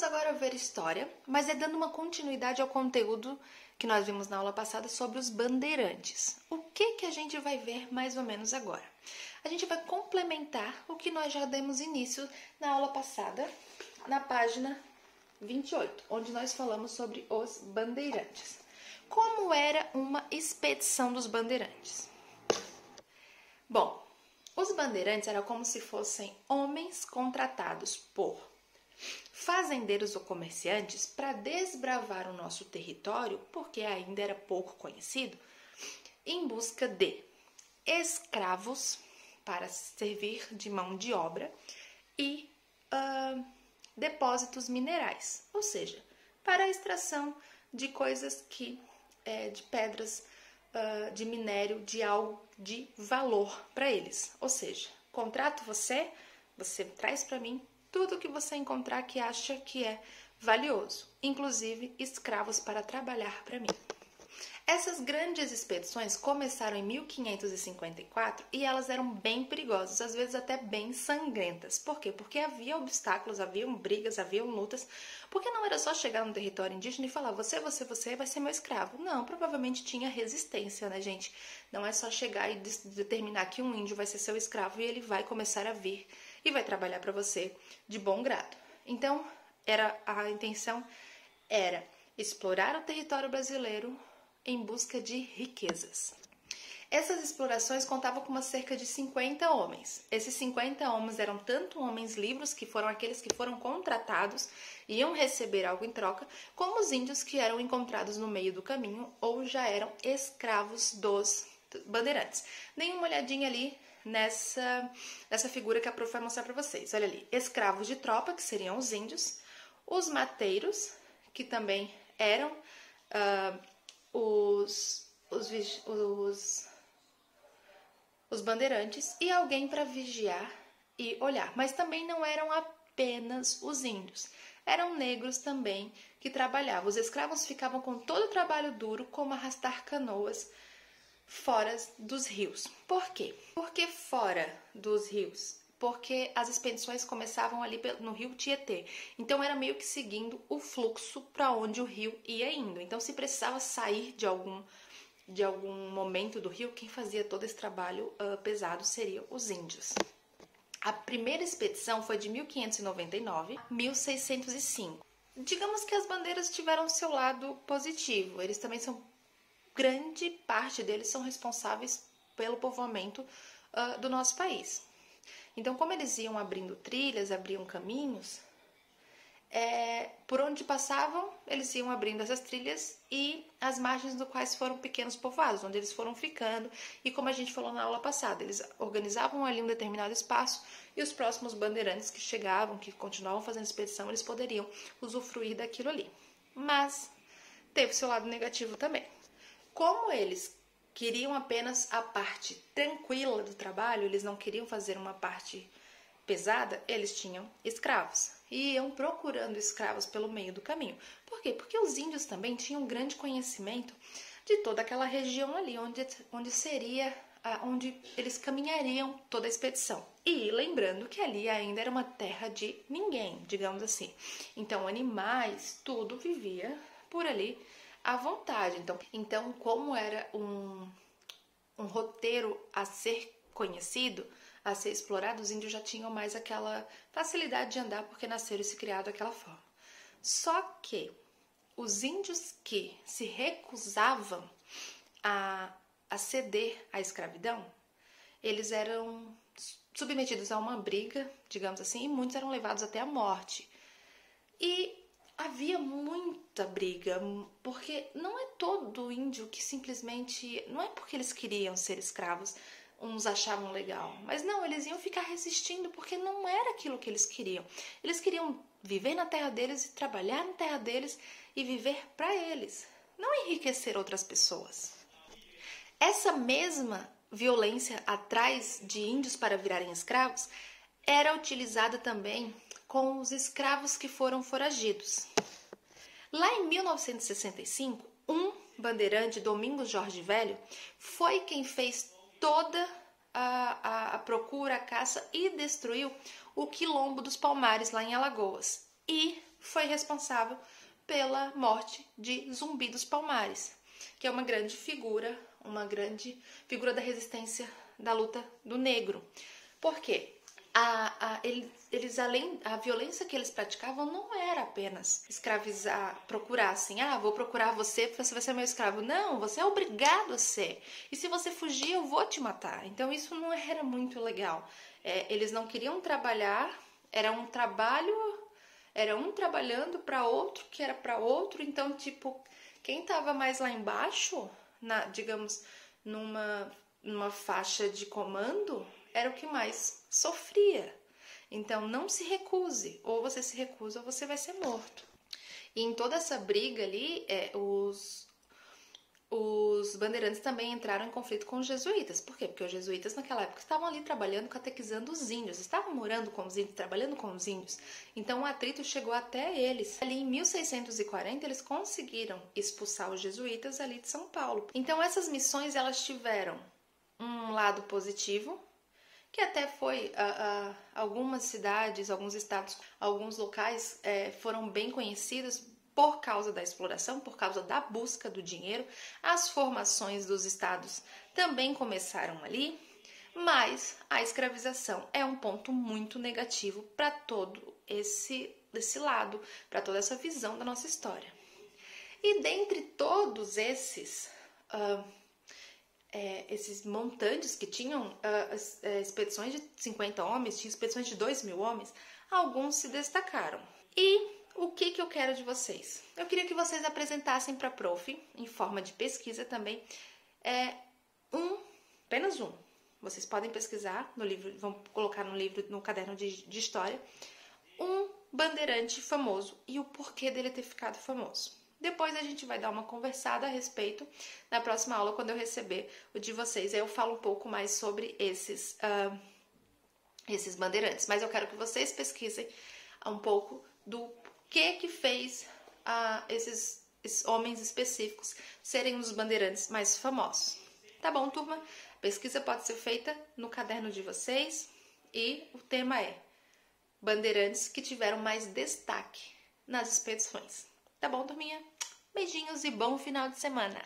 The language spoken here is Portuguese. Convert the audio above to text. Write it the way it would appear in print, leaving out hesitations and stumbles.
agora ver história, mas é dando uma continuidade ao conteúdo que nós vimos na aula passada sobre os bandeirantes. O que a gente vai ver mais ou menos agora? A gente vai complementar o que nós já demos início na aula passada, na página 28, onde nós falamos sobre os bandeirantes. Como era uma expedição dos bandeirantes? Bom, os bandeirantes eram como se fossem homens contratados por fazendeiros ou comerciantes para desbravar o nosso território, porque ainda era pouco conhecido, em busca de escravos para servir de mão de obra e depósitos minerais, ou seja, para a extração de coisas de pedras, de minério, de algo de valor para eles. Ou seja, contrato você traz para mim tudo que você encontrar que acha que é valioso, inclusive escravos para trabalhar para mim. Essas grandes expedições começaram em 1554 e elas eram bem perigosas, às vezes até bem sangrentas. Por quê? Porque havia obstáculos, haviam brigas, haviam lutas, porque não era só chegar no território indígena e falar você vai ser meu escravo. Não, provavelmente tinha resistência, né, gente? Não é só chegar e determinar que um índio vai ser seu escravo e ele vai começar a vir e vai trabalhar para você de bom grado. Então, a intenção era explorar o território brasileiro em busca de riquezas. Essas explorações contavam com cerca de 50 homens. Esses 50 homens eram tanto homens livres, que foram aqueles que foram contratados e iam receber algo em troca, como os índios que eram encontrados no meio do caminho ou já eram escravos dos bandeirantes. Deem uma olhadinha ali nessa figura que a prof vai mostrar para vocês. Olha ali, escravos de tropa, que seriam os índios, os mateiros, que também eram os bandeirantes, e alguém para vigiar e olhar. Mas também não eram apenas os índios, eram negros também que trabalhavam. Os escravos ficavam com todo o trabalho duro, como arrastar canoas fora dos rios. Por quê? Por que fora dos rios? Porque as expedições começavam ali no rio Tietê. Então era meio que seguindo o fluxo para onde o rio ia indo. Então se precisava sair de algum momento do rio, quem fazia todo esse trabalho pesado seriam os índios. A primeira expedição foi de 1599 a 1605. Digamos que as bandeiras tiveram seu lado positivo. Eles também grande parte deles são responsáveis pelo povoamento do nosso país. Então, como eles iam abrindo trilhas, abriam caminhos, por onde passavam, eles iam abrindo essas trilhas e as margens do quais foram pequenos povoados, onde eles foram ficando. E como a gente falou na aula passada, eles organizavam ali um determinado espaço e os próximos bandeirantes que chegavam, que continuavam fazendo expedição, eles poderiam usufruir daquilo ali. Mas teve seu lado negativo também. Como eles queriam apenas a parte tranquila do trabalho, eles não queriam fazer uma parte pesada, eles tinham escravos. E iam procurando escravos pelo meio do caminho. Por quê? Porque os índios também tinham um grande conhecimento de toda aquela região ali, onde eles caminhariam toda a expedição. E lembrando que ali ainda era uma terra de ninguém, digamos assim. Então, animais, tudo vivia por ali à vontade. Então, como era um roteiro a ser conhecido, a ser explorado, os índios já tinham mais aquela facilidade de andar porque nasceram e se criaram daquela forma. Só que os índios que se recusavam a ceder à escravidão, eles eram submetidos a uma briga, digamos assim, e muitos eram levados até a morte. E havia muita briga, porque não é todo índio que simplesmente... Não é porque eles queriam ser escravos, uns achavam legal, mas não, eles iam ficar resistindo porque não era aquilo que eles queriam. Eles queriam viver na terra deles e trabalhar na terra deles e viver para eles, não enriquecer outras pessoas. Essa mesma violência atrás de índios para virarem escravos era utilizada também com os escravos que foram foragidos. Lá em 1965, um bandeirante, Domingos Jorge Velho, foi quem fez toda a procura, a caça e destruiu o Quilombo dos Palmares lá em Alagoas. E foi responsável pela morte de Zumbi dos Palmares, que é uma grande figura da resistência da luta do negro. Por quê? A violência que eles praticavam não era apenas escravizar, procurar assim, vou procurar você vai ser meu escravo. Não, você é obrigado a ser. E se você fugir, eu vou te matar. Então isso não era muito legal. Eles não queriam trabalhar, era um trabalhando para outro, que era para outro. Então, tipo, quem estava mais lá embaixo, digamos, numa faixa de comando, era o que mais sofria. Então, não se recuse. Ou você se recusa ou você vai ser morto. E em toda essa briga ali, os bandeirantes também entraram em conflito com os jesuítas. Por quê? Porque os jesuítas naquela época estavam ali trabalhando, catequizando os índios. Estavam morando com os índios, trabalhando com os índios. Então, o atrito chegou até eles. Ali em 1640, eles conseguiram expulsar os jesuítas ali de São Paulo. Então, essas missões, elas tiveram um lado positivo, que até foi algumas cidades, alguns estados, alguns locais foram bem conhecidos por causa da exploração, por causa da busca do dinheiro. As formações dos estados também começaram ali, mas a escravização é um ponto muito negativo para todo esse lado, para toda essa visão da nossa história. E dentre todos esses montantes que tinham expedições de 50 homens, tinha expedições de 2.000 homens, alguns se destacaram. E o que eu quero de vocês? Eu queria que vocês apresentassem para a prof, em forma de pesquisa também, apenas um. Vocês podem pesquisar no livro, vão colocar no livro, no caderno de história, um bandeirante famoso e o porquê dele ter ficado famoso. Depois a gente vai dar uma conversada a respeito na próxima aula, quando eu receber o de vocês. Aí eu falo um pouco mais sobre esses bandeirantes. Mas eu quero que vocês pesquisem um pouco do que fez esses homens específicos serem os bandeirantes mais famosos. Tá bom, turma? A pesquisa pode ser feita no caderno de vocês e o tema é bandeirantes que tiveram mais destaque nas expedições. Tá bom, turminha? Beijinhos e bom final de semana!